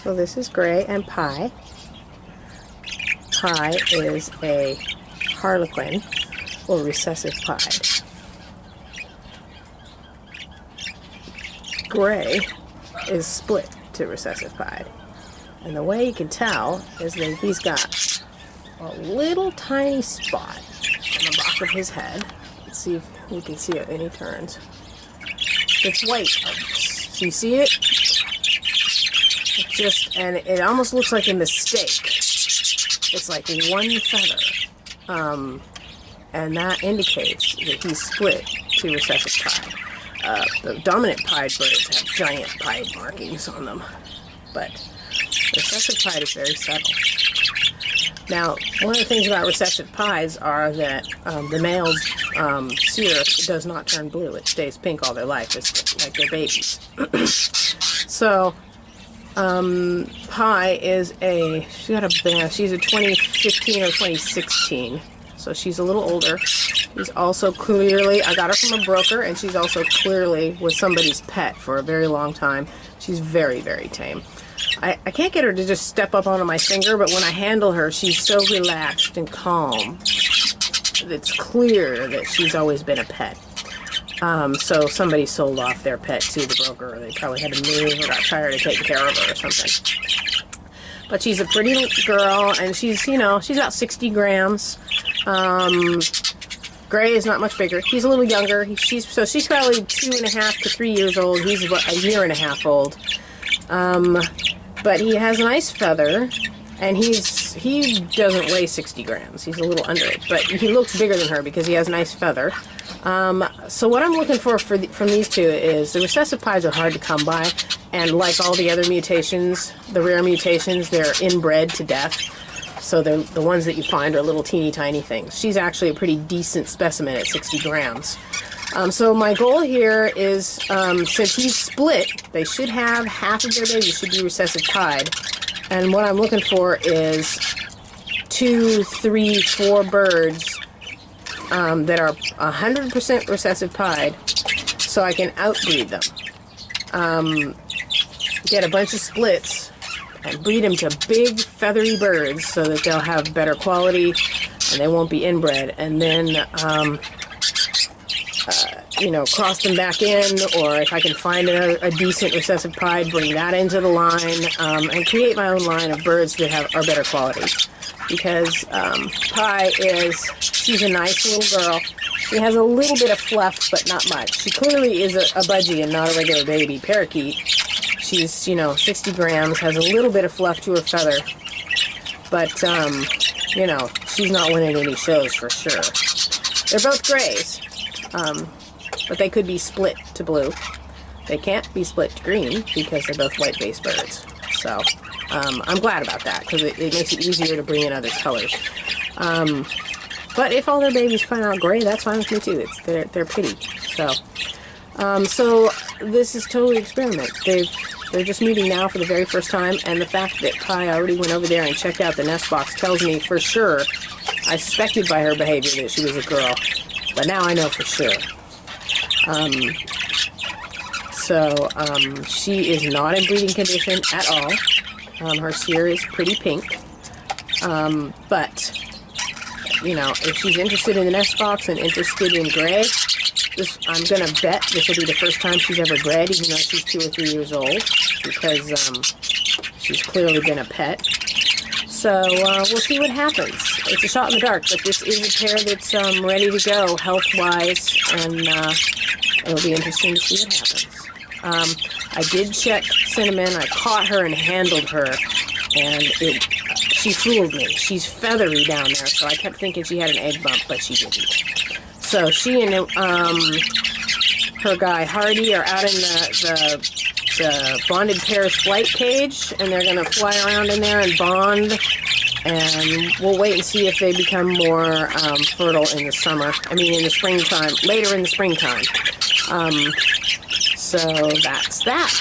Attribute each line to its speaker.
Speaker 1: So this is Gray and Pie. Pie is a harlequin or recessive pied. Gray is split to recessive pied. And the way you can tell is that he's got a little tiny spot on the back of his head. Let's see if you can see it when he turns. It's white. So you see it? And it almost looks like a mistake. It's like one feather. And that indicates that he's split to recessive pied. The dominant pied birds have giant pied markings on them. But recessive pied is very subtle. Now, one of the things about recessive pieds are that the male's cere does not turn blue. It stays pink all their life. It's like their babies. So, Pie is she's a 2015 or 2016. So she's a little older. She's also clearly, I got her from a broker, and she's also clearly was somebody's pet for a very long time. She's very, very tame. I can't get her to just step up onto my finger, but when I handle her, she's so relaxed and calm. It's clear that she's always been a pet. So somebody sold off their pet to the broker, or they probably had to move or got tired of taking care of her or something. But she's a pretty girl, and she's about 60 grams. Gray is not much bigger. He's a little younger. She's probably 2.5 to 3 years old. He's about a year and a half old. But he has a nice feather, and he doesn't weigh 60 grams. He's a little under it, but he looks bigger than her because he has a nice feather. So what I'm looking for from these two is the recessive pieds are hard to come by, and like all the other mutations, the rare mutations, they're inbred to death. So the ones that you find are little teeny tiny things. She's actually a pretty decent specimen at 60 grams. So my goal here is, since he's split, they should have half of their babies should be recessive pied. And what I'm looking for is 2, 3, 4 birds that are 100% recessive pied, so I can outbreed them. Get a bunch of splits and breed them to big feathery birds so that they'll have better quality and they won't be inbred. And then cross them back in, or if I can find a decent recessive pied, bring that into the line, and create my own line of birds that are better quality. Because Pie she's a nice little girl. She has a little bit of fluff, but not much. She clearly is a budgie and not a regular baby parakeet. She's, 60 grams, has a little bit of fluff to her feather. But, she's not winning any shows for sure. They're both grays. But they could be split to blue. They can't be split to green because they're both white-based birds. So, I'm glad about that because it makes it easier to bring in other colors. But if all their babies find out gray, that's fine with me too. They're pretty. So this is totally experiment. They're just meeting now for the very first time, and the fact that Pie already went over there and checked out the nest box tells me for sure. I suspected by her behavior that she was a girl, but now I know for sure. She is not in breeding condition at all. Her cere is pretty pink. But, if she's interested in the nest box and interested in gray, I'm going to bet this will be the first time she's ever bred, even though she's 2 or 3 years old, because she's clearly been a pet. So we'll see what happens. It's a shot in the dark, but this is a pair that's ready to go health-wise, and it'll be interesting to see what happens. I did check Cinnamon. I caught her and handled her, and she fooled me. She's feathery down there, so I kept thinking she had an egg bump, but she didn't. So she and her guy Hardy are out in the bonded pairs flight cage, and they're going to fly around in there and bond, and we'll wait and see if they become more fertile in the summer. In the springtime, later in the springtime. So that's that.